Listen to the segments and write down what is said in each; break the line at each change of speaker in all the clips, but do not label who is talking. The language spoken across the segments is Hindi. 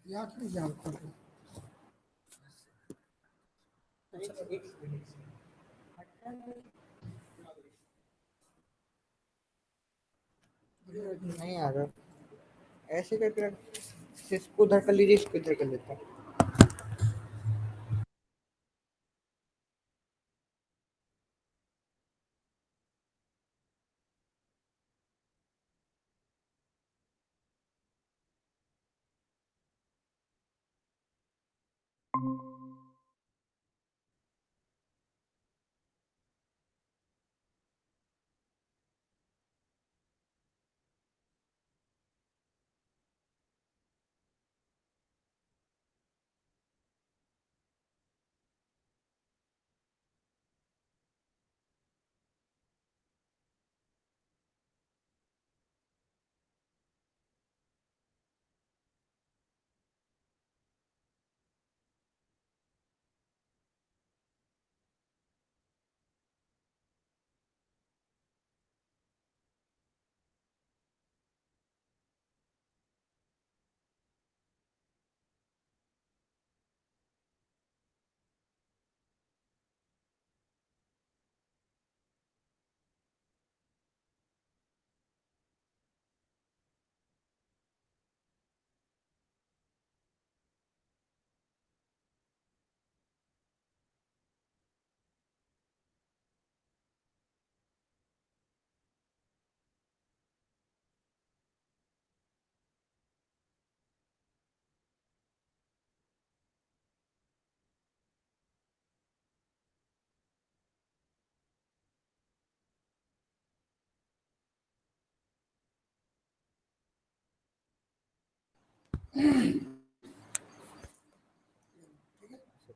याद कीजिए आपको।
नहीं आ रहा ऐसे करके इसको उधर कर लीजिए, इसको इधर कर लेता हूँ।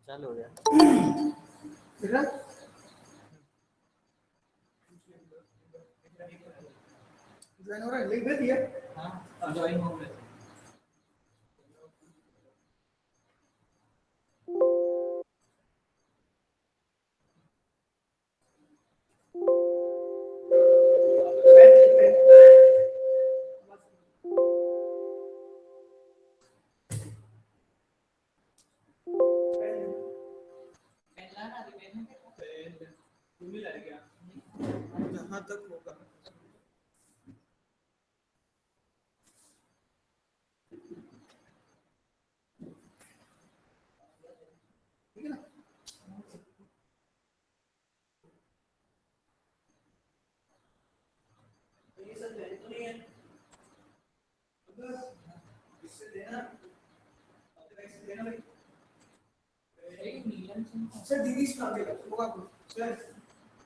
चालू हो गया।
ठीक है, ज्वाइन हो रहा है, लिंक दे दिया। हाँ ज्वाइन हो गया।
जहाँ तक होगा
ठीक है ना। ये सब लेने तो नहीं है, बस इससे देना, इससे देना भाई। सर दीदी से काम देगा होगा कुछ सर,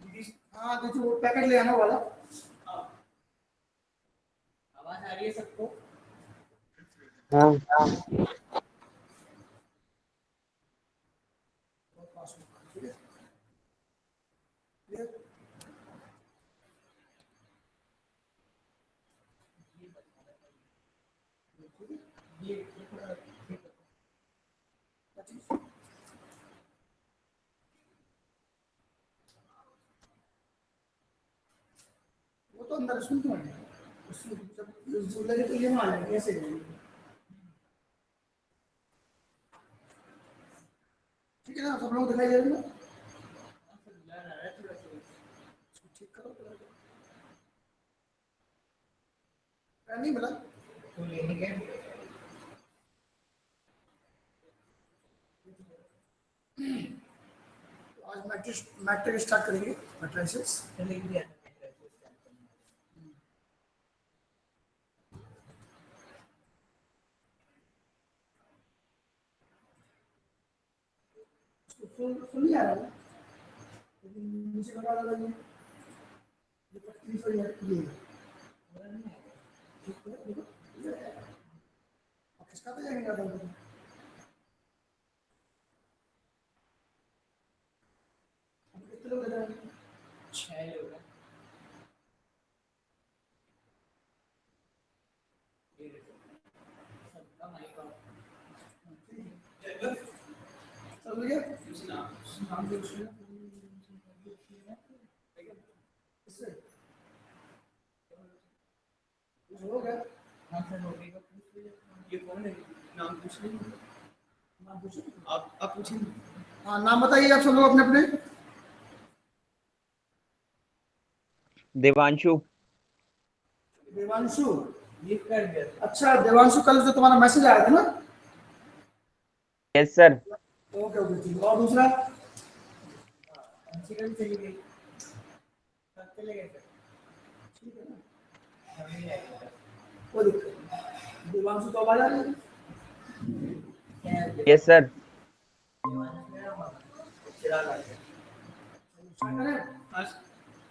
दीदी। हाँ तो जो पैकेट ले आना वाला। हाँ आवाज आ रही है सबको।
हाँ
ठीक है, क्लियर। ये वो तो अंदर सुन क्यों है, उसमें जब लगे तो ये मान लेंगे ऐसे करेंगे। ठीक है ना, सब लोग दिखाई दे रहे हैं। ठीक करो नहीं मिला तो लेने के। आज मैट्रिक स्टार्ट करेंगे, मैट्रिसेस चलेंगे। फुल फुल नहीं आ रहा है, लेकिन नीचे लगा लगा ये पत्ती से ये ठीक है, देखो अब किसका तो जाएंगे ज़्यादा। अब कितने लोग इधर हैं? 6 लोग हैं। सबका माइक ऑन। चल गया नाम दे उसमें इससे हो गया।
हाँ सर हो गई, पूछ लीजिए। ये कौन है? नाम पूछ लीजिए।
नाम पूछो।
आप पूछिए।
हाँ, नाम बताइए आप सब लोग अपने अपने।
देवांशु।
देवांशु।
ये कर दिया।
अच्छा देवांशु, कल जो तुम्हारा मैसेज आया था ना।
Yes sir.
ओके ओके ठीक। और दूसरा?
अंशिका भी चली गई, सब चले गए सर।
ठीक है ना,
हमें नहीं आएगा।
कोई दिक्कत नहीं। देवांशु तो आवाज आ रही है।
Yes sir.
चिराग आ गया।
स्टार्ट करें?
हाँ,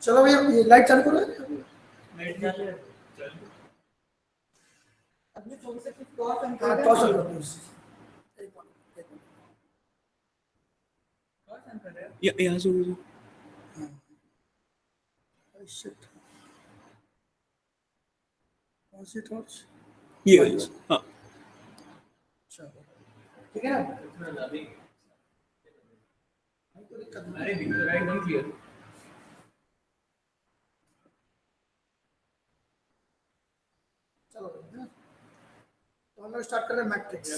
चलो भैया, ये लाइट चालू करो।
लाइट चालू है। चलो। अपने फोन से कुछ और
हाँ,
कंट्रोल
टॉस ऑन करो प्लीज। एक मिनट, एक मिनट।
कर रहे हो? यहाँ से मुझे
Oh, shit. कौन सी टॉर्च?
ये वाली। हाँ
चलो ठीक है ना, कोई दिक्कत नहीं।
अरे दिख तो रहा है एकदम क्लियर।
चलो है ना? तो हम लोग स्टार्ट कर रहे हैं मैट्रिक्स।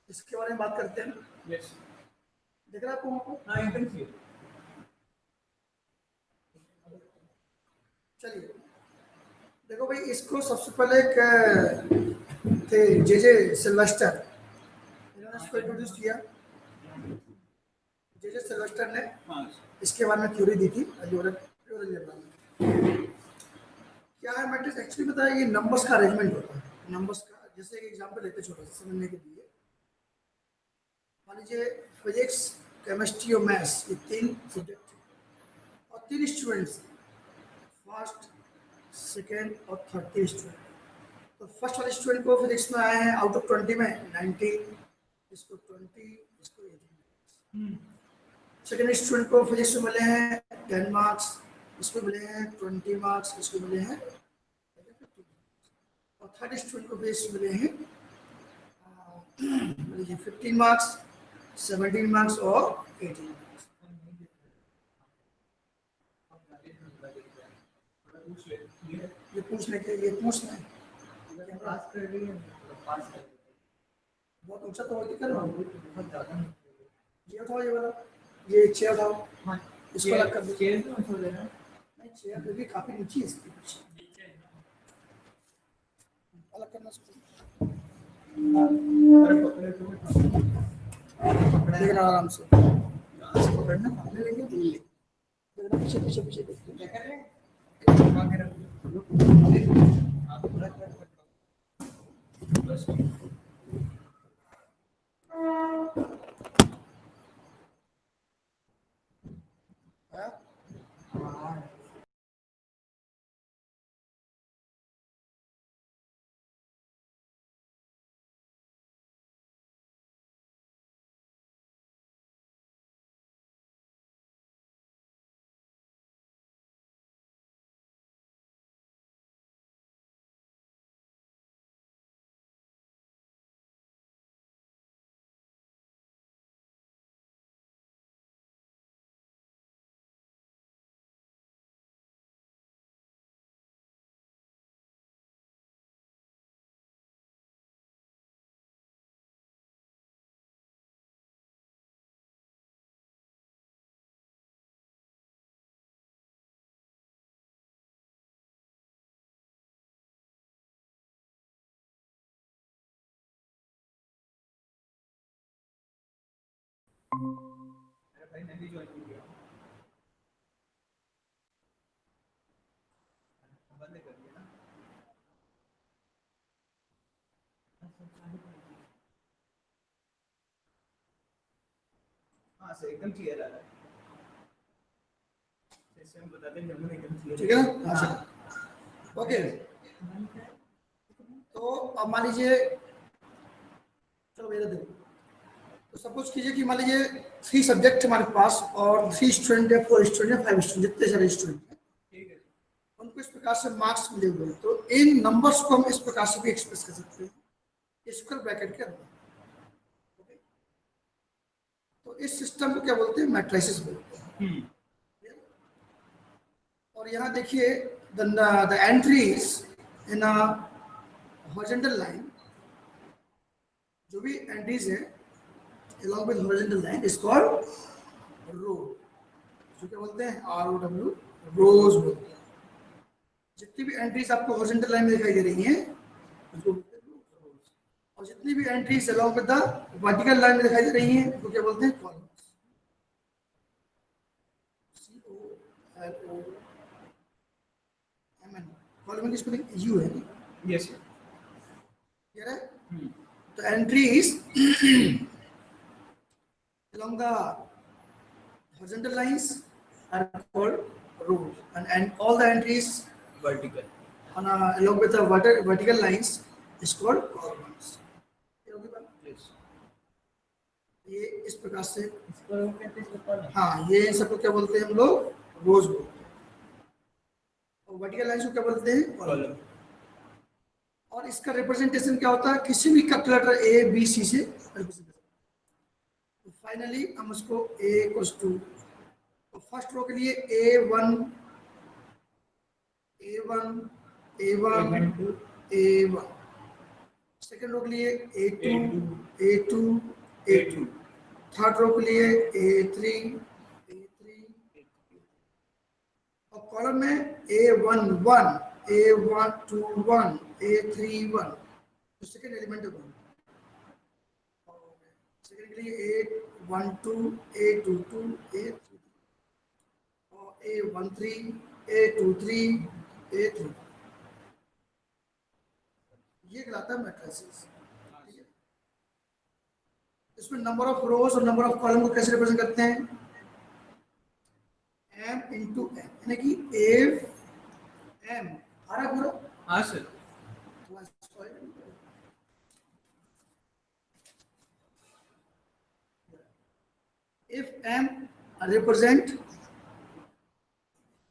इसके बारे में बात करते हैं।
यस।
देख रहे हैं आपको वहाँ पर?
हाँ एकदम क्लियर।
चलिए देखो भाई, इसको सबसे पहले एक थे जे सिल्वेस्टर, इन्होंने इसको इंट्रोड्यूस किया। जे सिल्वेस्टर ने
हाँ
इसके बारे में थ्योरी दी थी। क्या है मैट्रिक्स एक्चुअली बताया, ये नंबर्स का अरेंजमेंट होता है। नंबर्स का, जैसे एक एग्जांपल लेते हैं छोटा सा समझने के लिए। मान लीजिए फिजिक्स, केमिस्ट्री और मैथ्स, ये तीन सब्जेक्ट और तीन स्टूडेंट्स, फर्स्ट सेकेंड और थर्ड, तीन स्टूडेंट। तो फर्स्ट वाले स्टूडेंट को फिजिक्स में आए हैं आउट ऑफ 20 में 19, इसको 20, इसको 18। सेकेंड स्टूडेंट को फिजिक्स में मिले हैं 10 मार्क्स, इसको मिले हैं 20 मार्क्स, इसको मिले हैं 50। और थर्ड स्टूडेंट को फिजिक्स मिले हैं 15 मार्क्स, 17 मार्क्स और 18 मार्क्स। ये पूछने के लिए पूछना है।
पास कर रही है, पास कर।
बहुत ऊंचा तो दिक्कत है।
बहुत ज़्यादा।
ये उठाओ, ये वाला, ये चेयर उठाओ,
हाँ
इसको अलग कर दो।
चेयर तो छोड़ देना।
नहीं, चेयर फिर भी काफी नीचे है इसके पीछे, अलग करना इसको। देखना आराम से,
पकड़ना
ले लेंगे देखना, पीछे पीछे पीछे देखते
क्या कर रहे हैं? बस
हैं।
भाई मैं भी ज्वाइन किया, बंद कर दिया ना। हाँ सर एकदम क्लियर आ रहा है। जैसे हम बताते हैं जब एकदम क्लियर।
ठीक है ना? हाँ ओके। तो अब मान लीजिए, चलो मेरा देखो, तो सपोज कीजिए कि मान लीजिए 3 सब्जेक्ट हमारे पास और 3 स्टूडेंट है, 4 स्टूडेंट है, 5 स्टूडेंट, जितने सारे स्टूडेंट हैं
ठीक है।
उनको इस प्रकार से मार्क्स मिले हुए हैं। तो इन नंबर्स को हम इस प्रकार से भी एक्सप्रेस कर सकते हैं स्क्वायर ब्रैकेट के अंदर। तो इस सिस्टम को क्या बोलते हैं? मैट्रिसेस बोलते हैं। और यहाँ देखिए the entries in a horizontal line, जो भी एंट्रीज है along with horizontal line is called रो, जो क्या बोलते हैं ROW, रोज बोलते हैं। जितनी भी एंट्रीज आपको हॉरिजॉन्टल लाइन में दिखाई दे रही हैं उसको बोलते हैं रोज, और जितनी भी entries along with the vertical line में दिखाई दे रही हैं उसको क्या बोलते हैं कॉलम्स। COLOMN, कॉलम की स्पेलिंग यू है।
Yes sir.
क्लियर है? तो entries along the horizontal lines are called rows, and all the entries
vertical.
along with the vertical lines is called columns. ये होगी बात?
यस।
ये इस प्रकार से,
इसको हम कहते हैं कॉलम।
हाँ, ये सबको क्या बोलते हैं हम लोग रोज बोलते हैं, और वर्टिकल लाइंस को क्या बोलते हैं कॉलम।
कॉलम।
और इसका रिप्रेजेंटेशन क्या होता है, किसी भी capital letter A B C से रिप्रेजेंट। फाइनली हम उसको a इक्वल्स टू, तो फर्स्ट रो के लिए A1 A1 A1, second row के लिए A2 A2, थर्ड रो के लिए A3 और कॉलम में A11 A121 A31, तो सेकेंड एलिमेंट है कॉलम। सेकेंड के लिए A12 A22 A33 और A13 A23 A3, ये कहलाता है मैट्रिसेस। ठीक है, इसमें नंबर ऑफ रोज और नंबर ऑफ कॉलम को कैसे रिप्रेजेंट करते हैं, m इंटू n, यानी कि m आ रहा है पूरा।
हाँ sir.
If m represent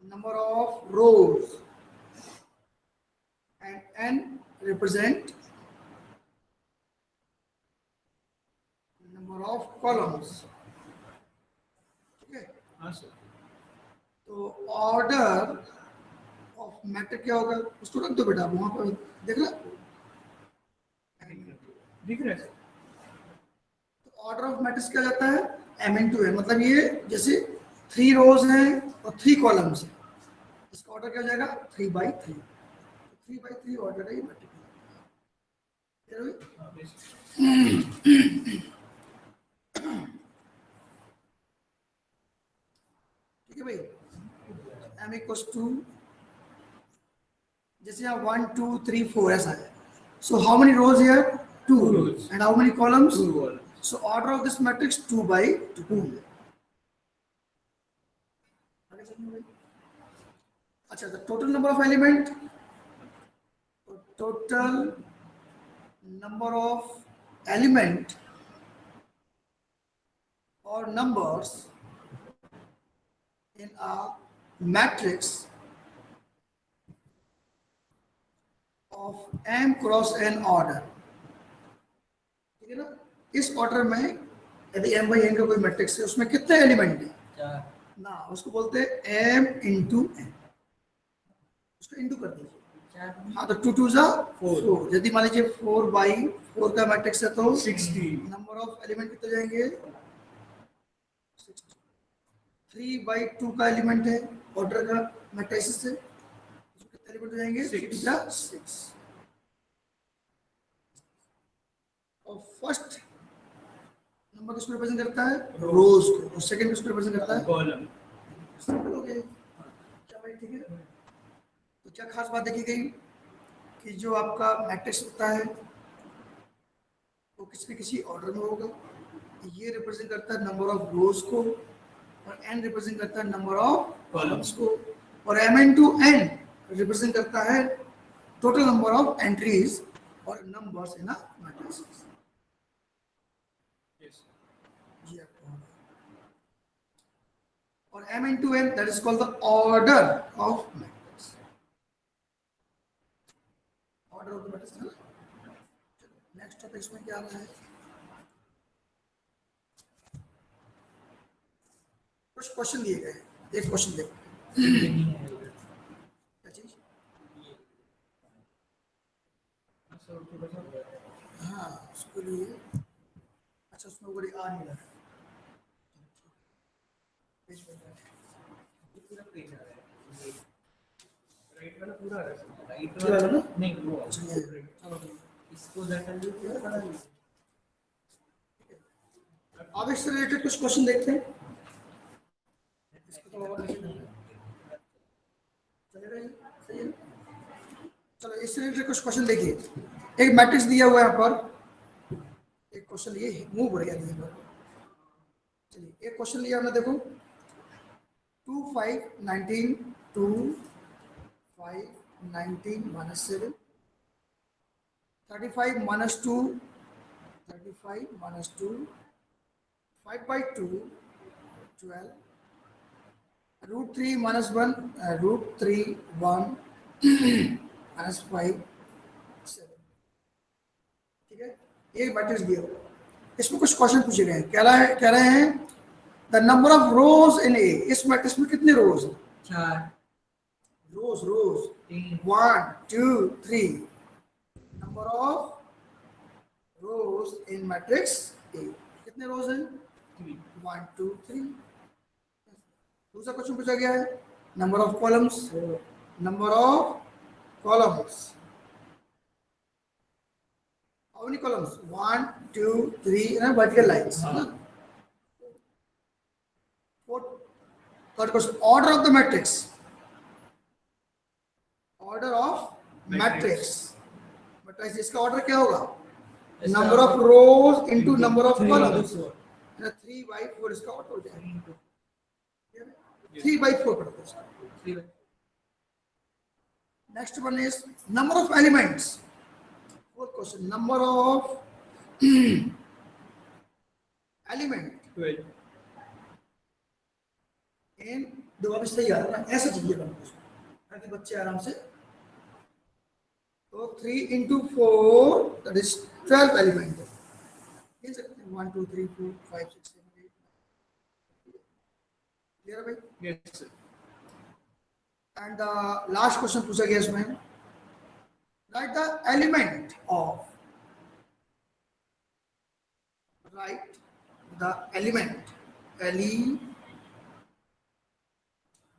number of rows and n represent number of columns, ठीक है,
हाँ सर।
तो ऑर्डर ऑफ मैट्रिक्स क्या होगा, उसको रख दो बेटा वहां पर, देख लो
दिख रहा है सर।
तो ऑर्डर ऑफ मैट्रिक्स क्या जाता है m इंटू n, मतलब ये जैसे 3 रोज हैं और 3 कॉलम्स हैं, इसका ऑर्डर क्या हो जाएगा 3/3, 3/3 ऑर्डर है ये मैट्रिक्स। ठीक है भाई, m इक्वल्स टू, जैसे यहाँ 1 2 3 4 ऐसा है, so how many rows here, 2
rows,
and how many columns,
2 columns.
so order of this matrix 2/2। अच्छा, the total number of element, total number of element or numbers in a matrix of m cross n order, ठीक है ना। इस ऑर्डर में यदि m by n का कोई मैट्रिक्स है, उसमें कितने एलिमेंट है,
4
ना, उसको बोलते हैं m इंटू n, उसको इंटू कर दीजिए। हाँ, तो 2 2 जा 4, यदि मान लीजिए 4/4 का मैट्रिक्स है तो
16
नंबर ऑफ एलिमेंट कितने जाएंगे 60। 3/2 का एलिमेंट है ऑर्डर का मैट्रिक्स से, उसको कितने एलिमेंट हो जाएंगे 6। और फर्स्ट नंबर किसको रिप्रेजेंट करता है रोज को, और सेकंड किसको रिप्रेजेंट करता है
कॉलम।
सिंपल हो गया क्या भाई, ठीक है। तो क्या खास बात देखी गई कि जो आपका मैट्रिक्स होता है वो किसी न किसी ऑर्डर में होगा, ये रिप्रेजेंट करता है नंबर ऑफ रोज को, और n रिप्रेजेंट करता है नंबर ऑफ कॉलम्स को, और m इंटू n रिप्रेजेंट करता है टोटल नंबर ऑफ एंट्रीज और नंबर्स इन अ मैट्रिक्स। जी आपको, और m into n that is called the order of matrix, order of the matrix. Next topic में क्या आता है, कुछ क्वेश्चन दिए गए, एक क्वेश्चन देखो।
तो थोड़ा सा हो जाता है।
हाँ उसके लिए अच्छा उसमें बड़ी आ नहीं रहा पेज पे
ये पूरा पेज आ रहा है। राइट वाला पूरा आ रहा है। राइट
ये वाला
वाला
ना?
नहीं वो
अच्छा ये
right।
चलो ठीक
इसको उधर कर लीजिए बड़ा लीजिए।
है। अब इससे रिलेटेड कुछ क्वेश्चन देखते हैं इसको तो और नहीं चलेगा ये सही है। चलो इससे रिलेटेड कुछ क्वेश्चन देखिए। एक मैट्रिक्स दिया हुआ है यहाँ पर एक क्वेश्चन ये मूव हो गया दिया हुआ है। चलिए एक क्वेश्चन लिया हमने देखो 2 5 19 2 5 19 minus 7 35 minus 2 35 minus 2 5 by 2 12 root 3 minus 1 root 3 1 minus 5 7 ठीक है ये मैट्रिक्स दिया हुआ है। इसमें कुछ क्वेश्चन पूछे गए हैं कह रहे हैं द नंबर ऑफ रोज इन ए इस मैट्रिक्स में कितने रोज हैं
4
रोज
3
1 2 3 number of rows in matrix A कितने रोज हैं
3
1 2 3 दूसरा क्वेश्चन पूछा गया है number of columns how many columns 1 2 3 and vertical lines fourth third question order of the matrix matrix इसका ऑर्डर क्या होगा number of rose into number of columns 3 by 4 इसका ऑर्डर हो जाएगा 3 by 4 पड़ता है next one is number of elements fourth question number of element
12
इन दो अभी सही आ रहा है ऐसे चलिए ताकि बच्चे आराम से तो 3 into 4 that is 12 element है 1 2 3 4 5 6 7 8 clear है भाई
yes sir
and the last question पूछा गया इसमें write the element of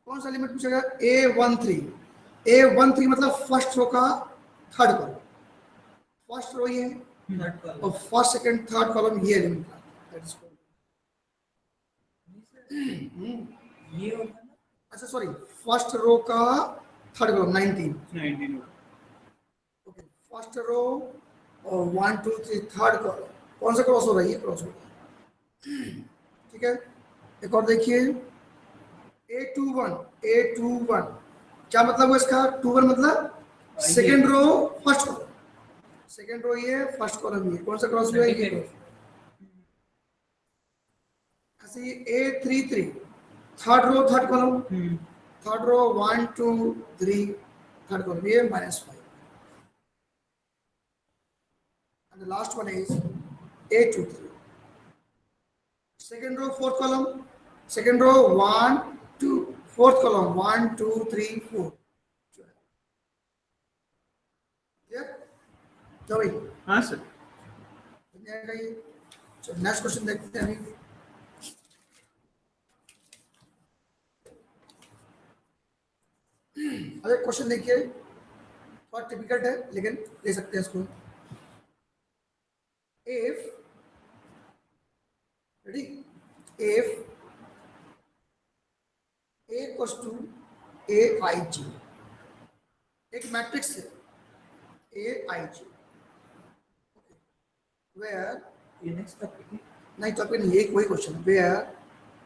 कौन सा एलिमेंट पूछा गया A13 मतलब फर्स्ट रो का थर्ड कॉलम फर्स्ट रो ये है और फर्स्ट सेकंड थर्ड कॉलम ये एलिमेंट दैट इज
ये होगा ना
अच्छा सॉरी फर्स्ट रो का third column 19
19
okay first row और 1 2 3 थर्ड कॉलम कौन सा क्रॉस हो रहा है ये क्रॉस हो रहा है ठीक है एक और देखिए A21 क्या मतलब है इसका 21 मतलब second row first column second row ये फर्स्ट कॉलम ये कौन सा क्रॉस हुआ है ये ऐसे A33 third row third column third row 1 2 3 third column ये -5 and the last one is A23 second row fourth column second row 1 2 fourth column 1 2 3 4 clear तो भाई
हाँ सर
नेक्स्ट क्वेश्चन देखते हैं अभी अब एक क्वेश्चन देखिए थोड़ा टिपिकल है लेकिन ले सकते हैं इसको if ready if A equals to AIG एक मैट्रिक्स है AIG where
ये नेक्स्ट टॉपिक है
नहीं तो आपके ये कोई question where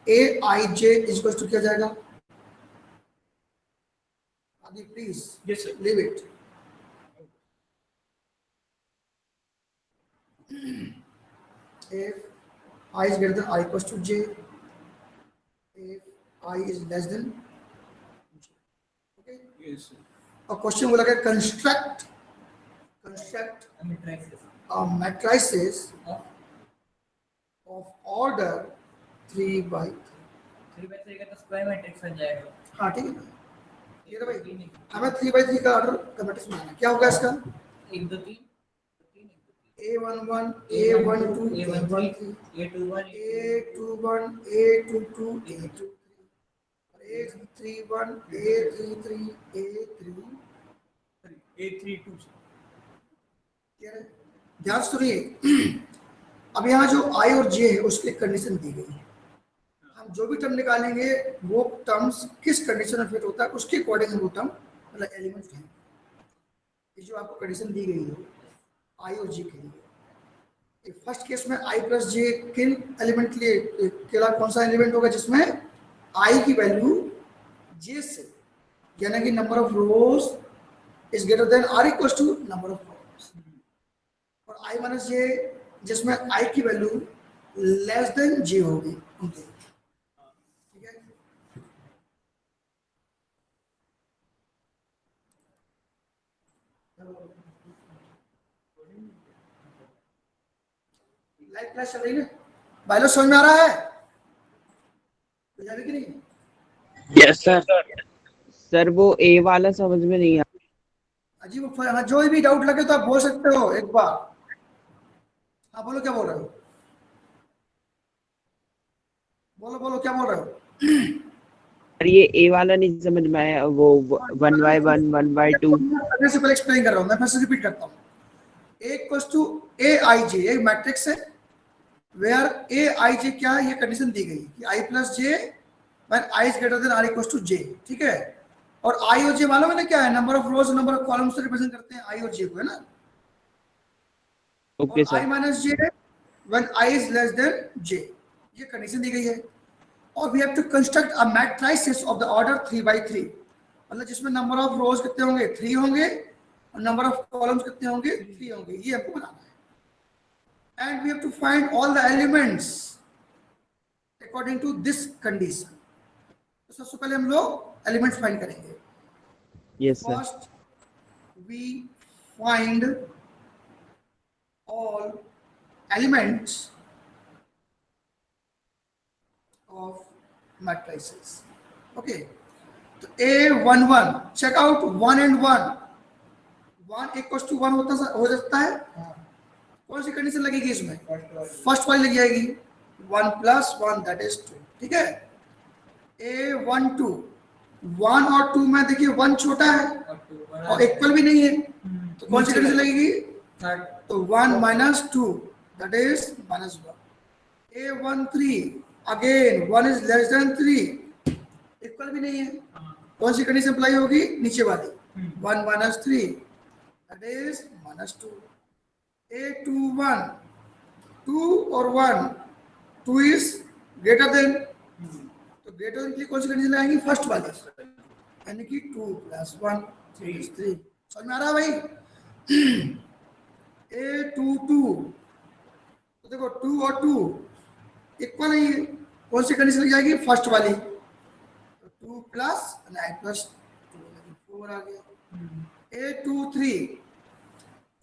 AIJ is equals to क्या जाएगा आदि please
yes sir
leave it if I is greater than I equals to J if I is less than J okay
yes sir
a question बोला कि construct a matrices of order 3 by 3
3 by 3 का तो स्क्वायर मैट्रिक्स बन जाएगा
हाँ ठीक है ना ये तो भाई हमें 3 by 3 का ऑर्डर का मैट्रिक्स बनाना है क्या होगा इसका
1 2 3
A11, A12,
A13,
A13,
A21,
A21, A22, A23, A31, A33, A3,
A32.
क्या है? ध्यान से सुनिए। अब यहाँ जो I और J है उसकी कंडीशन दी गई है। हम जो भी टर्म निकालेंगे वो टर्म्स किस कंडीशन में फिट होता है उसके अकॉर्डिंग हम वो टर्म मतलब एलिमेंट उठाएंगे। ये जो आपको कंडीशन दी गई है I और J के लिए, फर्स्ट केस में I प्लस जे किन एलिमेंट के लिए केवल कौन सा एलिमेंट होगा जिसमें I की वैल्यू J से यानी कि number of rows is greater than or equal to number of columns, और I माइनस जे जिसमें I की वैल्यू लेस देन J होगी उनके, ठीक है। लाइव क्लास चल रही है, बाइलो समझ में आ रहा है कि नहीं?
यस सर वो ए वाला समझ में नहीं आया।
अजीब, हाँ जो भी डाउट लगे तो आप बोल सकते हो एक बार। हाँ बोलो, क्या बोल रहे हो? बोलो बोलो, क्या बोल रहे हो?
सर ये ए वाला नहीं समझ में आया, वो 1/1 1/2।
करने से पहले एक्सप्लेन कर रहा हूँ मैं, फिर से रिपीट करता हूँ। A equals to A i जे एक मैट्रिक्स है वेयर ए आई जे क्या है, ये कंडीशन दी गई कि i plus j when i is greater than or equals to j, ठीक है। और आई और जे मालूम है ना क्या है, number of rose number of columns से रिप्रेजेंट करते हैं आई और जे को, है ना।
ओके
और i
sir.
Minus j when i is less than j, ये कंडीशन दी गई है। और we have to construct a matrices of the order 3/3, मतलब जिसमें नंबर ऑफ रोज कितने होंगे 3 होंगे और नंबर ऑफ कॉलम्स कितने होंगे 3 होंगे, ये हमको बनाना है। And we have to find all the elements according to this condition. तो सबसे पहले हम लोग एलिमेंट्स फाइंड करेंगे।
Yes sir.
First we find all elements of matrices, okay। तो A11 check out 1 and 1 1 equals to 1 हो सकता है, कौन सी कंडीशन लगेगी इसमें, फर्स्ट वाली लग जाएगी 1 प्लस 1 दैट इज 2, ठीक है। A12 1 और 2 में देखिए 1 छोटा है और इक्वल भी नहीं है, तो कौन सी कंडीशन लगेगी, तो 1 minus 2 that is -1। A13 again 1 is less then 3, equal भी नहीं है, कौन सी कंडीशन अप्लाई होगी, नीचे वाली 1 माइनस 3 दैट इज -2। A21 2 और 1 2 इज ग्रेटर देन, तो ग्रेटर देन के लिए कौन सी कंडीशन आएगी, फर्स्ट वाली, यानी कि 2 प्लस 1 3। समझ में आ रहा है भाई? A22 तो देखो 2 और 2 इक्वल है, कौन सी कंडीशन लग जाएगी, फर्स्ट वाली, तो 2 प्लस 9 प्लस 2 4 आ गया। A23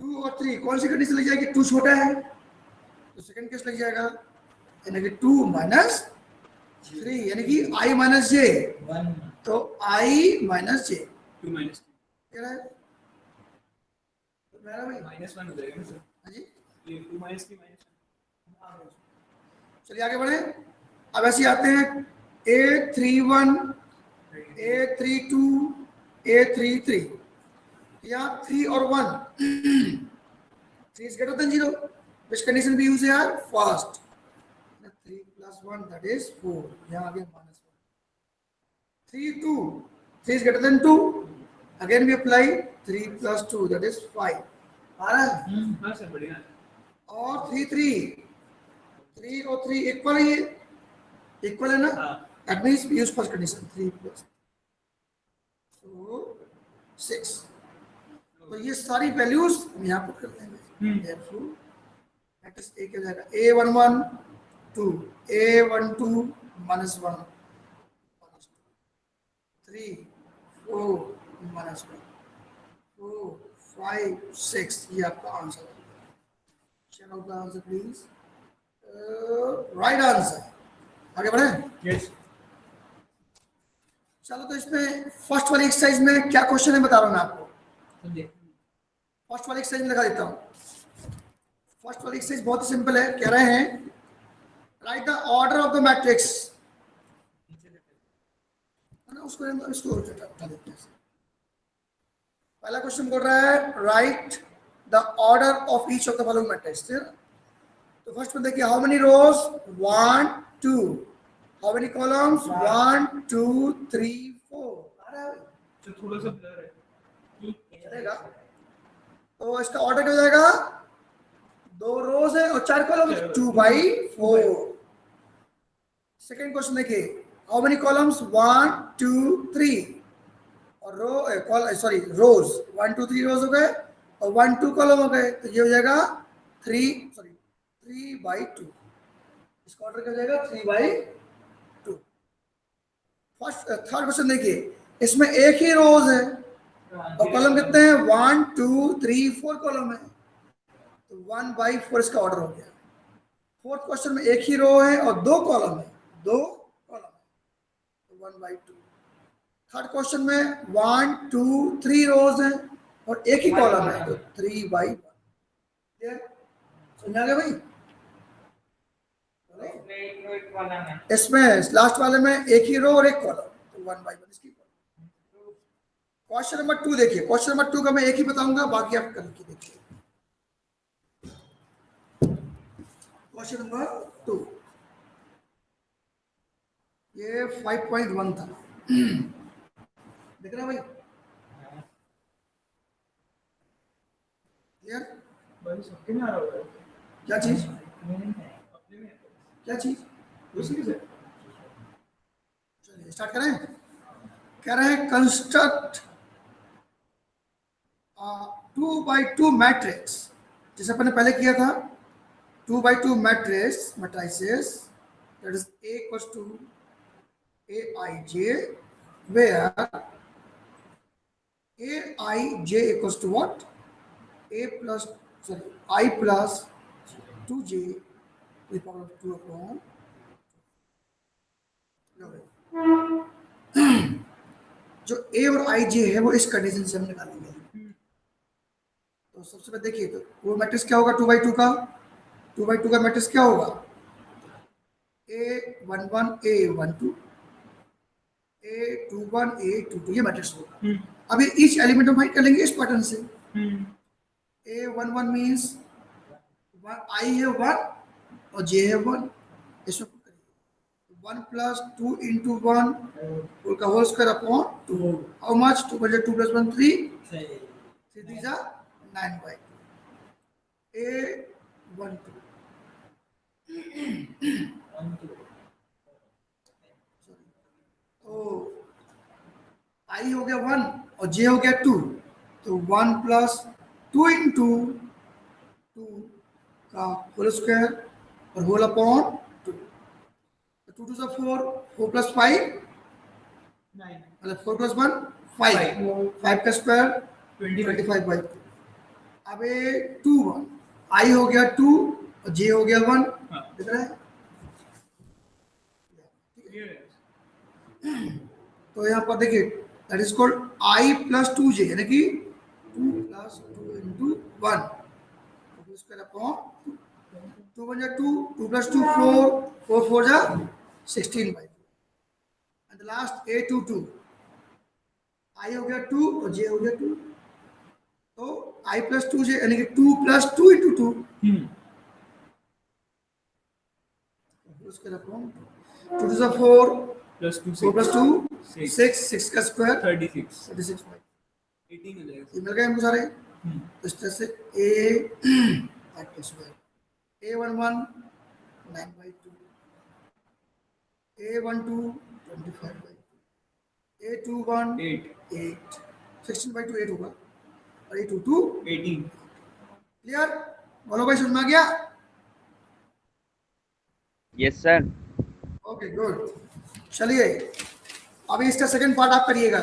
2 और 3 कौन सी कंडीशन लग जाएगी, 2 छोटा है तो सेकंड केस लग जाएगा, यानी कि 2 माइनस 3 यानी कि I माइनस जे, तो I माइनस जे
2 minus
क्या है मेरा भाई,
-1 हो जाएगा ना सर,
हाँ जी।
ये 2 minus 3 -1।
चलिए आगे बढ़े। अब ऐसे आते हैं A31 A32 A33, यहाँ 3 और 1 3 is greater than 0, which condition we use here, first 3 plus 1 that is 4, यहाँ आ गया -1। 3 2 3 is greater than 2, again we apply 3 plus 2 that is 5 आ रहा है,
हाँ सर बढ़िया है।
और 3 और 3 इक्वल है, ये इक्वल है ना, that means we use first condition 3 plus so 6, तो ये सारी वैल्यूज हम यहाँ पुट कर देंगे, therefore that is एक हो जाएगा A11 2 A12 -1 3 4 -1 4 5 6, ये आपका आंसर है। Check out the answer please, right answer. आगे बढ़े।
यस
चलो तो इसमें फर्स्ट वाली एक्सरसाइज में क्या क्वेश्चन है बता रहा हूँ मैं आपको, फर्स्ट वाली एक्सरसाइज में लगा देता हूँ। फर्स्ट वाली एक्सरसाइज बहुत ही सिंपल है, कह रहे हैं right the order of the matrix, है ना, उसको इसको उठा देते हैं। पहला क्वेश्चन बोल रहा है write the order of each of the following matrix. तो फर्स्ट में देखिए how many rows, 1 2, how many columns, 1 2 3 4, आ रहा है
जो थोड़ा सा ब्लर है
चलेगा। तो इसका ऑर्डर क्या हो जाएगा, 2 रोज है और 4 कॉलम, 2/4। सेकेंड क्वेश्चन देखिए हाउ मेनी कॉलम्स, 1 2 3, और सॉरी रोज 1 2 3 रोज हो गए और 1 2 कॉलम हो गए, तो ये हो जाएगा 3/2। इसका ऑर्डर क्या हो जाएगा, 3/2। फर्स्ट थर्ड क्वेश्चन देखिए, इसमें एक ही रोज है और कॉलम कितने हैं, 1 2 3 4 कॉलम है, तो 1/4 इसका ऑर्डर हो गया। फोर्थ क्वेश्चन में एक ही रो है और 2 कॉलम है, 2 कॉलम है, तो 1/2। थर्ड क्वेश्चन में 1 2 3 रोज हैं और एक ही कॉलम है, तो 3/1। क्लियर, समझ आ गया भाई। इसमें लास्ट वाले में एक ही रो और एक कॉलम, तो 1/1 इसकी। क्वेश्चन नंबर 2 देखिए, क्वेश्चन नंबर 2 का मैं एक ही बताऊंगा, बाकी आप करके देखिए। क्वेश्चन नंबर 2 ये 5.1 था, देख रहे हैं भाई, क्लियर।
भाई सबके में आ रहा होगा
क्या चीज,
अपने में
क्या चीज,
दूसरी से
चलिए स्टार्ट करें। कह रहे हैं कंस्ट्रक्ट 2/2 मैट्रिक्स, जैसे अपन ने पहले किया था 2/2 matrices, that is A equals to Aij, where Aij equals to what, I plus 2j to the power of 2 upon, जो A और I J है वो इस कंडीशन से हम निकालेंगे। तो सबसे पहले देखिए, तो वो मैट्रिक्स क्या होगा 2/2 का, 2/2 का मैट्रिक्स क्या होगा, A11 A12 A21 A22, ये मैट्रिक्स होगा। अब ये ईच एलिमेंट हम फाइंड कर लेंगे इस पैटर्न से। A11 मींस I है 1 और J है 1, इसमें 1 plus 2 into 1 का whole square upon 2, how much, 2 + 2 + 1 3, 3 3 जा 9/2। A12 तो I हो गया 1 और J हो गया 2, तो 1 plus 2 into 2 का होल स्क्वायर और होल अपॉन 2, 2 2 = 4, 4 + 5 मतलब 4 + 1 5, 5 का स्क्वायर 25/2। अब ये 2 1 I हो गया 2 और J हो गया 1, दिख रहा है। तो यहाँ पर देखिए that is called I plus 2j, यानी कि 2 + 2 into 1 स्क्वायर अपॉन 2 1 जा 2, 2 + 2 4, 4 4 जा 16/2। एंड लास्ट A22 I हो गया 2 और J हो गया 2, तो I plus 2j यानी कि 2 + 2 into 2 स्क्वायर अपॉन 2 2 = 4
प्लस 2
4 + 2 6, 6 का स्क्वायर
36
36
18 हो जाएगा।
ये मिल गए हमको सारे। तो इस तरह से A का स्क्वायर A11 9/2, A12 25/2, A21 8, 16/2 8 होगा और A22
18।
क्लियर, बोलो भाई, समझ में आ गया।
Yes sir.
ओके गुड, चलिए अभी इसका सेकंड पार्ट आप करिएगा,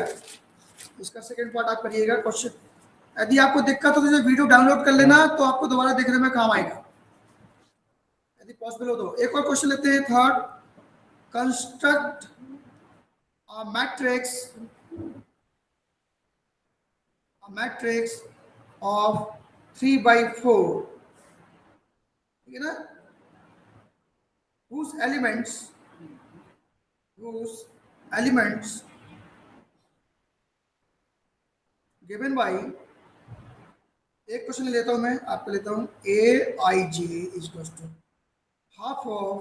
इसका सेकंड पार्ट आप करिएगा। क्वेश्चन यदि आपको दिक्कत हो तो वीडियो डाउनलोड कर लेना, तो आपको दोबारा देखने में काम आएगा, यदि पॉसिबल हो तो। एक और क्वेश्चन लेते हैं, third, construct a matrix of 3/4 है ना, whose elements given by, एक क्वेश्चन लेता हूं मैं, आपको लेता हूं, a i j is to half of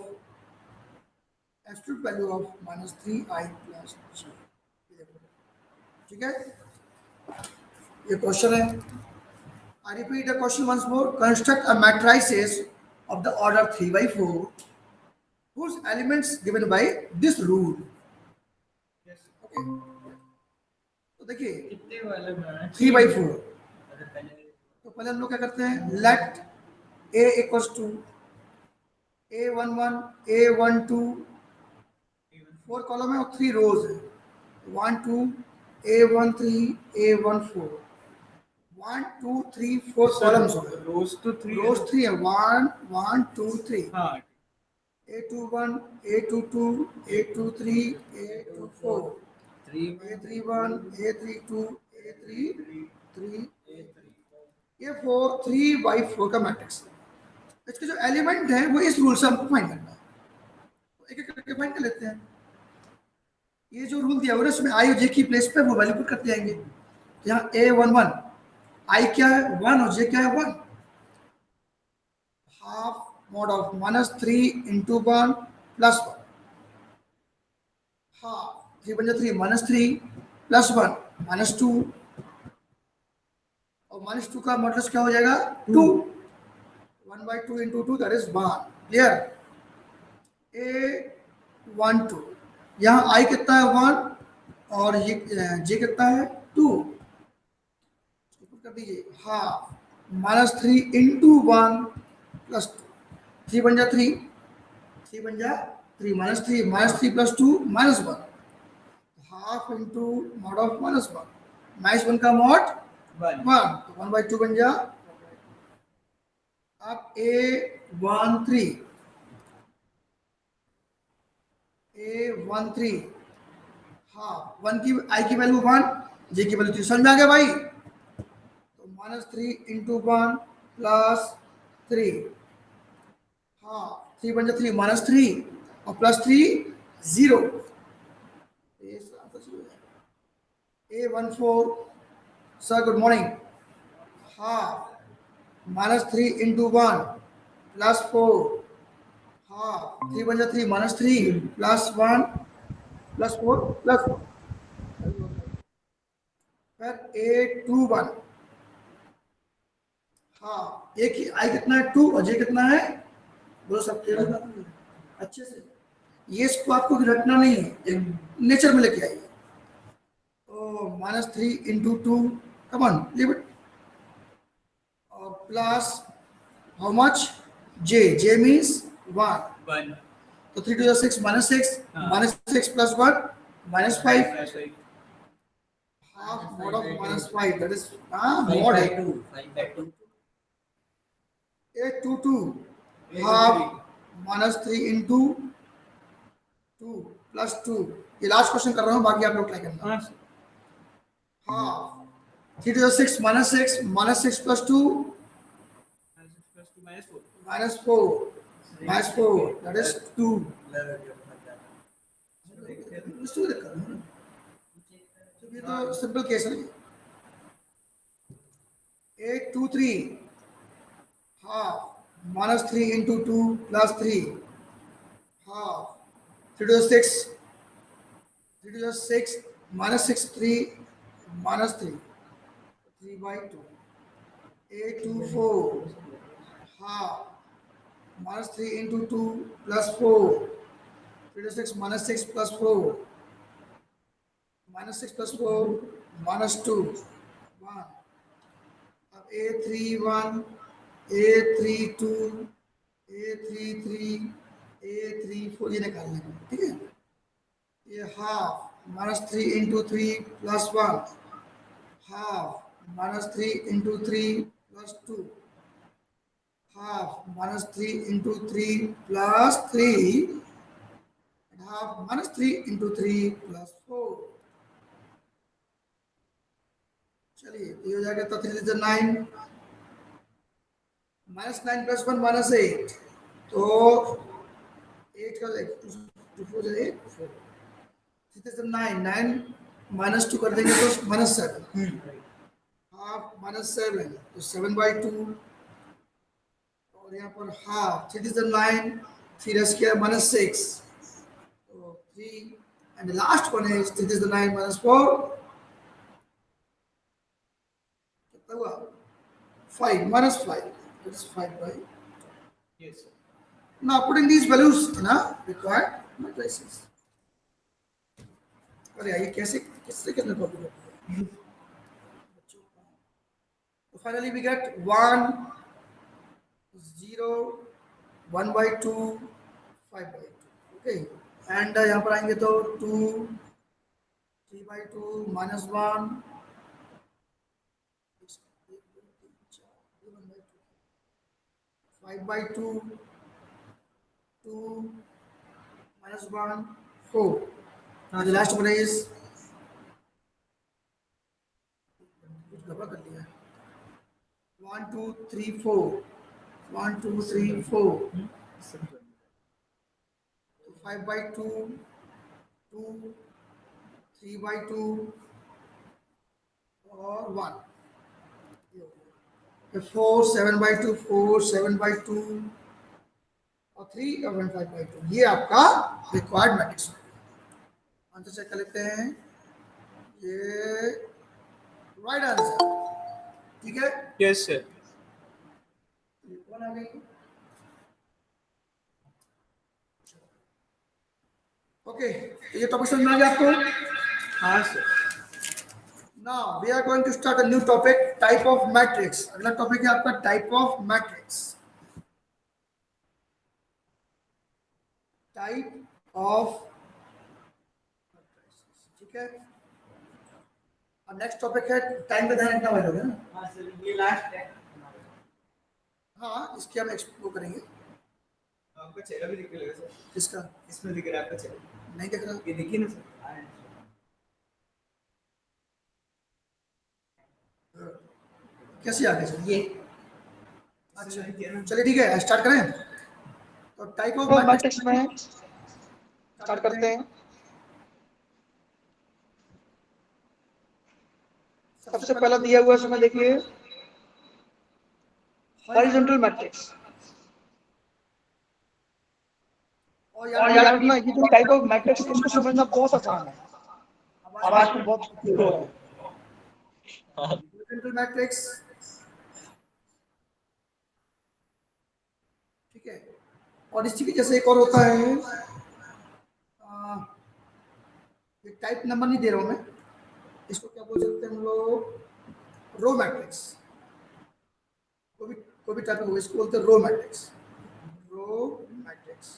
absolute value of -3i plus j. ठीक है, ये क्वेश्चन है। I repeat the question once more. Construct a matrices of the order 3 by 4 whose elements given by this rule. Okay. तो देखिए
कितने वाले बनाना
3 by 4,
अगर पहले
तो पहले हम लोग क्या करते हैं, let a equals to a11 a12, 4 column है और 3 रोज है, 1 2 a13 a14, 1 2 3 4 कॉलम्स हो गए,
रोज तो 3
रोज 3 है, 1 1 2 3,
हाँ
A21, A22, A23, A24,
3
A31, A32, A33, ये 4 3 by 4 का मैट्रिक्स है। इसके जो एलिमेंट है वो इस रूल से हमको फाइंड करना है, तो एक एक करके फाइंड कर लेते हैं। ये जो रूल दिया हुआ है उसमें आई और जे की प्लेस पे वो वैल्यू पुट करते जाएंगे। यहाँ A11 आई क्या है 1 और जे क्या है 1, half mod of -3 into 1 plus 1, half 3 बन जाए 3 -3 plus 1 -2, और -2 का मॉडुलस क्या हो जाएगा 2, 1/2 into 2 that is 1, clear. A12 यहाँ i कितना है 1 और ये j कितना है 2, कर दीजिए, हाफ -3 into 1 plus 2, 3 बन जा 3, 3 बन जा 3 -3 plus 2 -1, half into mod of -1, -1 का मॉड 1, तो 1/2 बन जा। अब A13 हाफ 1 की i की वैल्यू 1, j की वैल्यू 3, समझ में आ गया भाई। तो -3 into 1 plus 3, हाफ 3 बन जा 3 -3 और +3 0, A14 sir good morning, half -3 into 1 plus 4, half 3 बन जा 3 -3 plus 1 plus 4 plus 1, फिर A21 हाँ एक ही आई कितना है 2 और जे कितना है, बोलो सब क्लियर है अच्छे से। ये इसको आपको रटना नहीं है, एक नेचर में लेके आइए। तो -3 into 2, come on leave it, और plus how much j means 1, तो 3 to the 6 -6, -6 plus 1 -5, half mod of -5 that is mod है
5/2
A22 half -3 into 2 plus 2, ये लास्ट क्वेश्चन कर रहा हूँ, बाकी आप लोग ट्राई करना। half 3 to the 6 -6 plus 2 -4 that is 2, ये तो सिंपल केस है। A23 half -3 into 2 plus 3, half 3 to the 6 -6 3 -3 3/2, A24 half -3 into 2 plus 4, 3 to 6 -6 plus 4 -6 plus 4 -2 1, अब A31 A32 A33 A34 ये निकाल लेंगे, ठीक है। ये half -3 into 3 plus 1, half -3 into 3 plus 2, half -3 into 3 plus 3 and half -3 into 3 plus 4, चलिए ये हो जाएगा, तो 3 9 -9 + 1 -8, तो 8 का 2 4 8 4, 9 9 -2 कर देंगे तो -7, हाफ -7 तो 7/2, और यहाँ पर हाफ 3 3 स्क्वायर -6, तो 3, and the last one is 3 -4, कितना हुआ 5 -5, that is 5/.
Yes, sir.
Now putting these values in a required matrices. अरे ये कैसे किससे कितने कॉपी करते हैं? So finally we get 1 0 1/2 5/2. Okay, and यहाँ पर आएंगे तो 2 3/2 -1 5/2 2 -1 4. Now the last one is कुछ गड़बड़ कर दिया है. 1 2 3 4 1 2 3 4, 5/2 2 3/2 और 1, 4 7/2 4 7/2 और 3 और 5/2. ये आपका रिक्वायर्ड मैट्रिक्स. आंसर चेक कर लेते हैं. ये राइट आंसर. ठीक है.
Yes, sir.
कौन आ गई? ओके, ये टॉपिक समझ में आ गया आपको?
हाँ sir.
Now we are going to start a new topic, type of matrix. अगला टॉपिक है आपका type of matrix. Type of, ठीक है. अब नेक्स्ट टॉपिक है टाइम का ध्यान रखना वाले होगा ना.
हाँ सर, ये लास्ट है.
हाँ, इसके हम एक्सप्लोर करेंगे.
आपका चेहरा भी दिख रहा है सर.
इसका
इसमें दिख रहा है आपका चेहरा.
नहीं दिख रहा.
ये देखिए ना सर.
कैसे आगे चलिए?
अच्छा,
चलिए ठीक है, स्टार्ट करें. तो टाइप ऑफ
तो
मैट्रिक्स
मैट्रिक्स में स्टार्ट करते हैं. सबसे पहला दिया हुआ इसमें देखिए हॉरिजॉन्टल मैट्रिक्स.
और
और याद रखना ये जो टाइप ऑफ मैट्रिक्स है इसको समझना बहुत आसान है. आवाज में बहुत स्लो है.
हॉरिजॉन्टल मैट्रिक्स, ठीक है. और इसी के जैसे एक और होता है, ये टाइप नंबर नहीं दे रहा हूं मैं, इसको क्या बोल सकते हैं हम लोग, रो मैट्रिक्स. कोई भी टाइप होगा इसको बोलते हैं रो मैट्रिक्स. Row matrix.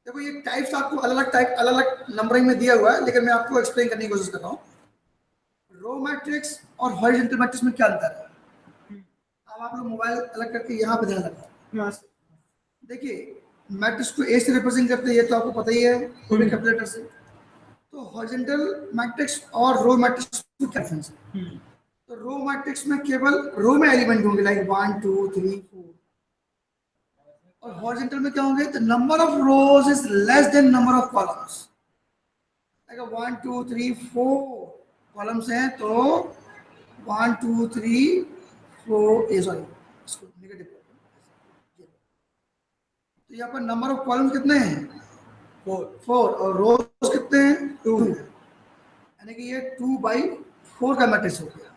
देखो ये टाइप्स आपको अलग अलग नंबरिंग में दिया हुआ है, लेकिन मैं आपको एक्सप्लेन करने की कोशिश कर रहा हूँ. रो मैट्रिक्स और हॉरिजॉन्टल मैट्रिक्स में क्या अंतर है. अब आप लोग मोबाइल अलग करके यहाँ पे ध्यान रखना. देखिए मैट्रिक्स को ए से रिप्रेजेंट करते हैं, ये तो आपको पता ही है कोई भी कैलकुलेटर से. तो हॉरिजॉन्टल मैट्रिक्स और रो मैट्रिक्स में क्या डिफरेंस है. तो रो मैट्रिक्स में केवल रो में एलिमेंट होंगे, लाइक 1 2 3 4. और हॉरिजॉन्टल में क्या होंगे, the number of rows is less then number of columns. Like 1 2 3 4 columns हैं तो 1 2 3 4 ए सॉरी इसको नेगेटिव. तो यहाँ पर नंबर ऑफ कॉलम्स कितने हैं, 4 और रोज कितने हैं, 2. यानी कि ये 2/4 का मैट्रिक्स हो गया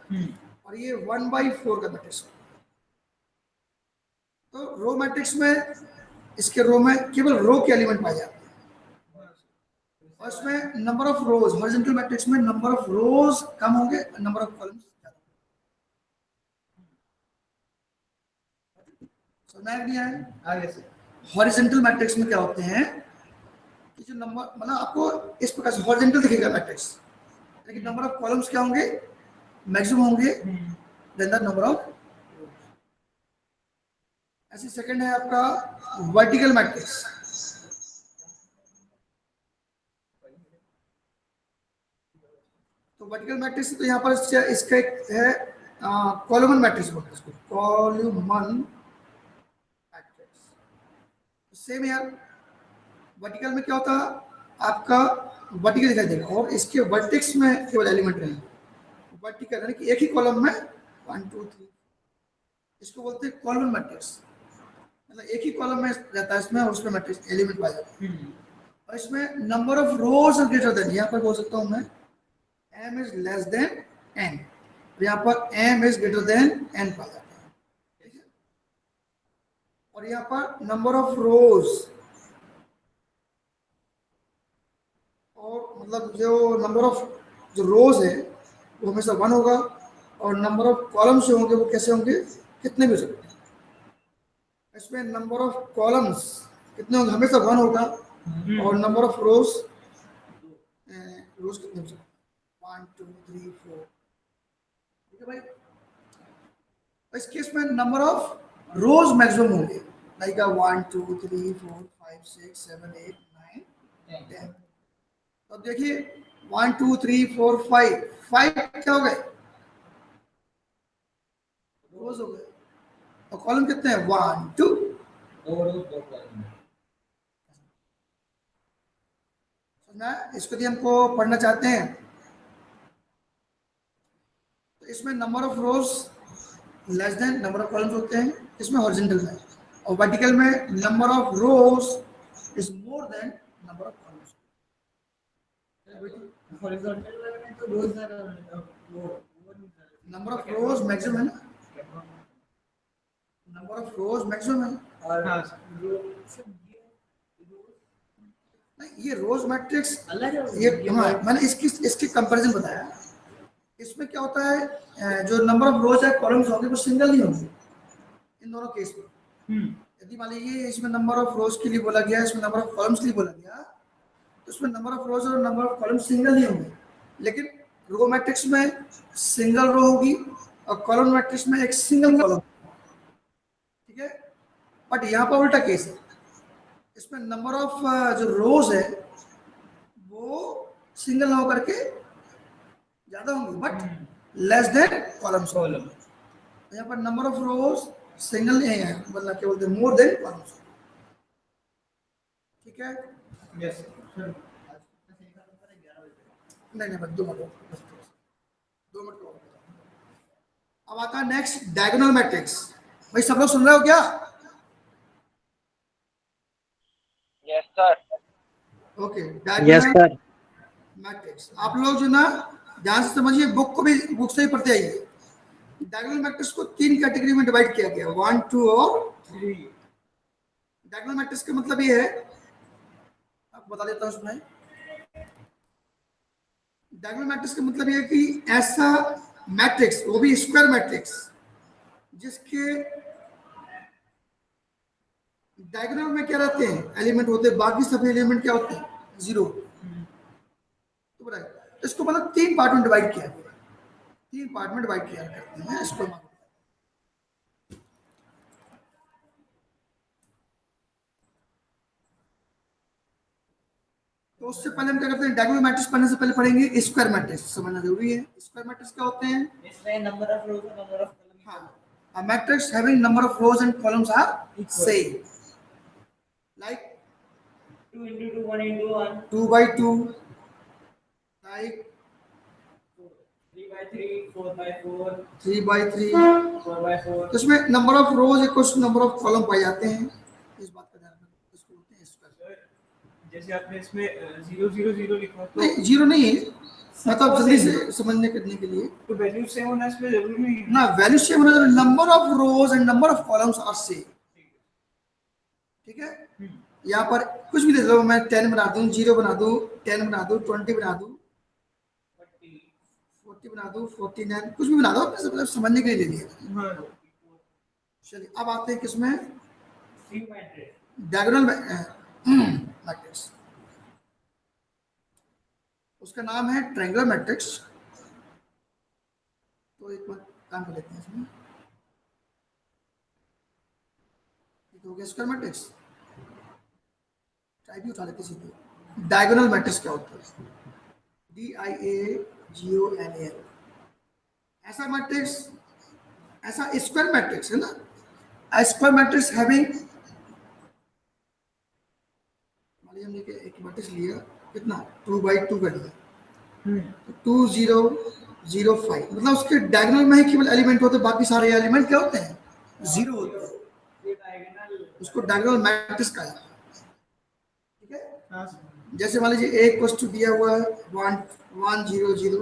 और ये 1/4 का मैट्रिक्स हो गया. तो रो मैट्रिक्स में इसके रो में केवल रो के एलिमेंट पाए जाते हैं और इसमें number of rose, horizontal matrix में नंबर ऑफ रोज कम होंगे, नंबर ऑफ कॉलम्स ज्यादा. समझ में नहीं आया?
आगे सर.
हॉरिजॉन्टल मैट्रिक्स में क्या होते हैं कि जो नंबर, मतलब आपको इस प्रकार से हॉरिजॉन्टल दिखेगा मैट्रिक्स, लेकिन नंबर ऑफ कॉलम्स क्या होंगे, मैक्सिमम होंगे देन द नंबर ऑफ. ऐसे सेकंड है आपका वर्टिकल मैट्रिक्स. तो वर्टिकल मैट्रिक्स तो यहाँ पर इसका एक है कॉलमन मैट्रिक्स बोलते हैं इसको, कॉलमन सेम यार, वर्टिकल में क्या होता है आपका, वर्टिकल दिखाई देगा और इसके वर्टेक्स में केवल एलिमेंट रहेंगे, वर्टिकल यानी कि एक ही कॉलम में 1 2 3, इसको बोलते हैं कॉलम मैट्रिक्स, मतलब एक ही कॉलम में रहता है इसमें और उसमें मैट्रिक्स एलिमेंट पाया जाता है। और इसमें number of rose greater than, यहाँ पर बोल सकता हूँ मैं m is less then n, और यहाँ पर m is greater then n पाया जाता है, ठीक है। और यहाँ पर नंबर ऑफ रोज, और मतलब जो नंबर ऑफ जो रोज है वो हमेशा 1 होगा, और नंबर ऑफ कॉलम्स जो होंगे वो कैसे होंगे, कितने भी हो सकते हैं। इसमें नंबर ऑफ कॉलम्स कितने होंगे, हमेशा 1 होगा, और नंबर ऑफ रोज, रोज कितने हो सकते हैं 1 2 3 4, ठीक है भाई। इस केस में नंबर ऑफ रोज मैक्सिमम होंगे, लाइक 1 2 3 4 5 6 7 8 9 10। तो अब देखिए 1 2 3 4 5 क्या हो गए, रोज हो गए, और कॉलम कितने हैं 1 2। ना इसको यदि हमको पढ़ना चाहते हैं तो इसमें number of rose less than number of columns होते हैं, इसमें हॉरिजॉन्टल में, और वर्टिकल में number of rows is more than number of columns.
Horizontal में तो बहुत सारा
नंबर ऑफ रोज मैक्सिमम है ना, नंबर ऑफ रोज मैक्सिमम है।
और हाँ
नहीं ये रोज मैट्रिक्स
अलग है
ये, हाँ मैंने इसकी इसकी कंपैरिजन बताया। इसमें क्या होता है, जो नंबर ऑफ रोज है कॉलम्स होंगे वो सिंगल नहीं होंगे इन दोनों केस में। यदि मान लीजिए इसमें नंबर ऑफ रोज के लिए बोला गया, इसमें नंबर ऑफ कॉलम्स के लिए बोला गया, तो इसमें नंबर ऑफ रोज और नंबर ऑफ कॉलम्स सिंगल नहीं होंगे, लेकिन रो मैट्रिक्स में सिंगल रो होगी और कॉलम मैट्रिक्स में एक सिंगल कॉलम, ठीक है। बट यहाँ पर उल्टा केस है, इसमें नंबर ऑफ जो रोज है वो सिंगल ना होकर के ज्यादा होंगे बट लेस देन कॉलम्स। यहाँ पर नंबर ऑफ रोज सिंगल नहीं है, मतलब क्या बोलते हैं मोर देन कॉलम्स, ठीक है।
यस
नहीं बस 2 मिनट, बस 2 मिनट और। अब आता है नेक्स्ट डायगोनल मैट्रिक्स। भाई सब लोग सुन रहे हो क्या?
Yes sir.
Okay,
yes
diagonal
sir.
Matrix आप लोग जो ना ध्यान से समझिए, बुक से ही पढ़ते आइए। डायगोनल मैट्रिक्स को 3 कैटेगरी में डिवाइड किया गया, 1 2 और 3। डायगोनल मैट्रिक्स का मतलब ये है, आपको बता देता हूँ उसमें। डायगोनल मैट्रिक्स का मतलब ये है कि ऐसा मैट्रिक्स, वो भी स्क्वायर मैट्रिक्स, जिसके डायग्राम में क्या रहते हैं, एलिमेंट होते हैं, बाकी सभी एलिमेंट क्या होते हैं, 0। तो बताइए, इसको मतलब 3 पार्ट में डिवाइड किया गया, 3 पार्ट में डिवाइड किया करते हैं इसको। तो उससे पहले हम क्या करते हैं, डायगोनल मैट्रिक्स पढ़ने से पहले पढ़ेंगे स्क्वायर मैट्रिक्स, समझना जरूरी है। स्क्वायर मैट्रिक्स क्या होते हैं,
इसमें नंबर ऑफ रोज और नंबर ऑफ कॉलम।
हाँ, a matrix having number of rows and columns are same, like
2 into 2 1 into 1
2 by 2, like
3 by 3 4 by 4
3 by 3।
4 by 4।
तो इसमें number of rose equals number of column पाए जाते हैं, इस बात का ध्यान रखना, इसको बोलते हैं स्क्वायर।
जैसे आपने इसमें 0 0 0 लिखा तो
नहीं 0 नहीं है, मतलब जल्दी से समझने करने के लिए,
तो वैल्यू सेम होना इसमें जरूरी नहीं है
ना वैल्यू सेम होना जरूरी, number of rows and number of columns are same, ठीक है। यहाँ पर कुछ भी दे दो, मैं 10 बना दूं, 0 बना दूं, 10 बना दूं, 20 बना दूं, 40 बना दूं, 49, कुछ भी बना दो, अपने मतलब समझने के लिए ले लिया।
हां।
चलिए अब आते हैं किसमें,
स्ट्रिंग मैट्रिक्स।
Diagonal matrix. उसका नाम है ट्रायंगुलर मैट्रिक्स। तो एक बार काम कर लेते हैं इसमें, हो गया स्क्वायर मैट्रिक्स, टाइप भी उठा लेते सीधे। डायगोनल मैट्रिक्स क्या होता है, DIAGONAL, ऐसा मैट्रिक्स, ऐसा स्क्वायर मैट्रिक्स है ना, स्क्वायर मैट्रिक्स हैविंग हमने एक मैट्रिक्स लिया, कितना 2/2 का लिया, 2 0 0 5, मतलब उसके डायगोनल में ही केवल एलिमेंट होते हैं, बाकी सारे एलिमेंट क्या होते हैं, जीरो होते हैं, उसको डायगोनल मैट्रिक्स कहा जाता है। ठीक है, जैसे मान लीजिए एक क्वेश्चन दिया हुआ है 1 1 0 0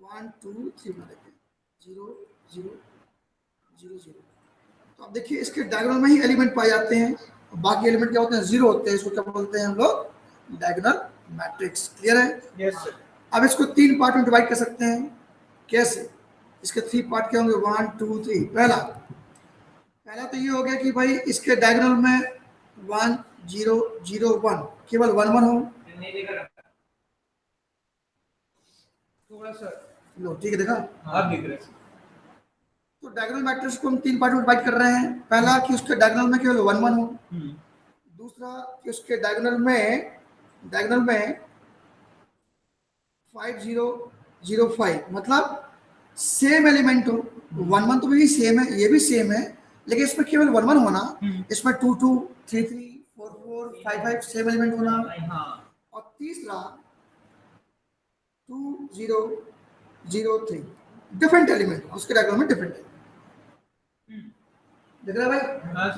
1 2 3 बना देते हैं 0 0 0 0, तो अब देखिए इसके डायगोनल में ही एलिमेंट पाए जाते हैं, और बाकी एलिमेंट क्या होते हैं, जीरो होते हैं, इसको क्या बोलते हैं हम लोग, डायगोनल मैट्रिक्स। क्लियर है?
Yes sir.
अब इसको 3 पार्ट में डिवाइड कर सकते हैं, कैसे, इसके 3 पार्ट क्या होंगे, 1 2 3। पहला तो ये हो गया कि भाई इसके डायगोनल में 1 0 0 1 केवल 1 1 हो,
नहीं देखा थोड़ा सा।
लो ठीक है, देखा।
आप दिख रहे हैं।
तो डायगोनल मैट्रिक्स को हम 3 पार्ट में डिवाइड कर रहे हैं। पहला कि उसके डायगोनल में केवल 1 1 हो, दूसरा कि उसके डायगोनल में 5 0 0 5, मतलब सेम एलिमेंट हो, 1 1 तो भी सेम है, ये भी सेम है, लेकिन इसमें केवल 1 1 होना, इसमें 2 2 3 3 4 4 5 5 सेम एलिमेंट होना, और तीसरा 2 0 0 3 डिफरेंट एलिमेंट, उसके डायग्राम में डिफरेंट एलिमेंट। देख रहे हैं भाई,
हाँ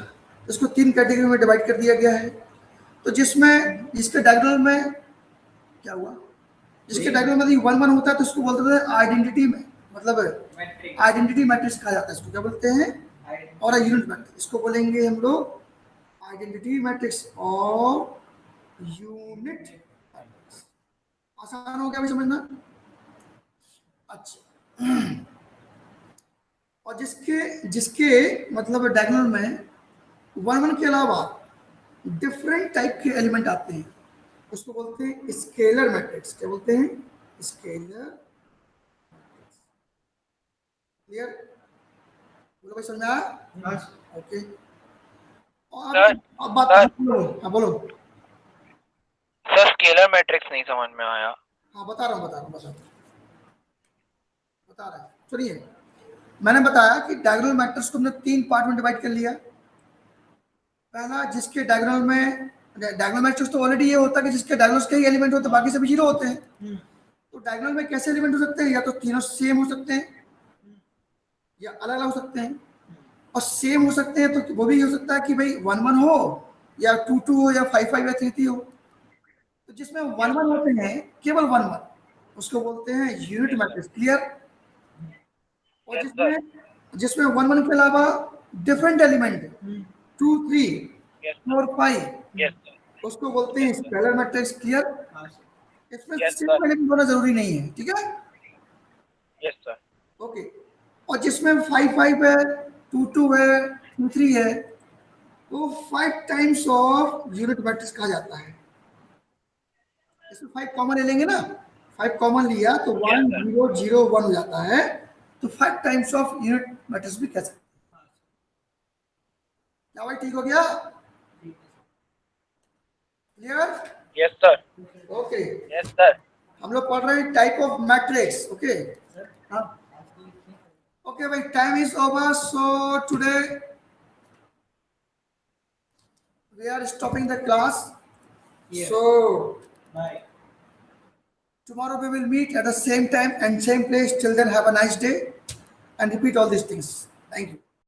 इसको 3 कैटेगरी में डिवाइड कर दिया गया है। तो जिसके डायग्राम में क्या हुआ, जिसके डायग्राम में 1 1 होता है तो उसको बोलते हैं आइडेंटिटी में, मतलब आइडेंटिटी मैट्रिक्स कहा जाता है, इसको क्या बोलते हैं, और यूनिट मैट्रिक्स, इसको बोलेंगे हम लोग आइडेंटिटी मैट्रिक्स और यूनिट मैट्रिक्स। आसान हो गया भाई समझना? अच्छा, और जिसके मतलब डायगोनल में 1 1 के अलावा डिफरेंट टाइप के एलिमेंट आते हैं, उसको बोलते हैं स्केलर मैट्रिक्स। क्या बोलते हैं? स्केलर। क्लियर? बोलो भाई, समझ में आया? ओके, और अब बात बोलो। हाँ बोलो।
सर स्केलर मैट्रिक्स नहीं समझ में आया।
हाँ बता रहा हूँ सुनिए, मैंने बताया कि डायगोनल मैट्रिक्स को हमने 3 पार्ट में डिवाइड कर लिया। पहला, जिसके डायगोनल में, डायगोनल मैट्रिक्स तो ऑलरेडी ये होता है कि जिसके डायगोनल्स के ही एलिमेंट होते हैं, बाकी सभी जीरो होते हैं। तो डायगोनल में कैसे एलिमेंट हो सकते हैं, या तो तीनों सेम हो सकते हैं या अलग अलग हो सकते हैं, और सेम हो सकते हैं तो वो भी हो सकता है कि भाई 1 1 हो या 2 2 हो या 5 5 या 3 3 हो। तो जिसमें 1 1 होते हैं, केवल 1 1, उसको बोलते हैं यूनिट मैट्रिक्स। क्लियर? और जिसमें 1 1 के अलावा डिफरेंट एलिमेंट 2 3 4 5, उसको बोलते हैं स्केलर मैट्रिक्स। क्लियर? इसमें सिर्फ एलिमेंट होना जरूरी नहीं है, ठीक है?
Yes sir.
ओके, और जिसमें 5 5 है, 2 2 है, 2 3 है, तो 5 टाइम्स ऑफ यूनिट मैट्रिक्स कहा जाता है। इसमें 5 कॉमन ले लेंगे ना, 5 कॉमन लिया तो 1 0 0 1 हो जाता है, तो 5 टाइम्स ऑफ यूनिट मैट्रिक्स भी कह सकते हैं। क्या भाई, ठीक हो गया? Clear?
Yes sir.
Okay,
yes sir.
हम लोग पढ़ रहे हैं टाइप ऑफ मैट्रिक्स। ओके, हाँ ओके भाई, time is over, so today we are stopping the class. So tomorrow we will meet at the same time and same place. Till then, have a nice day and repeat all these things. Thank you.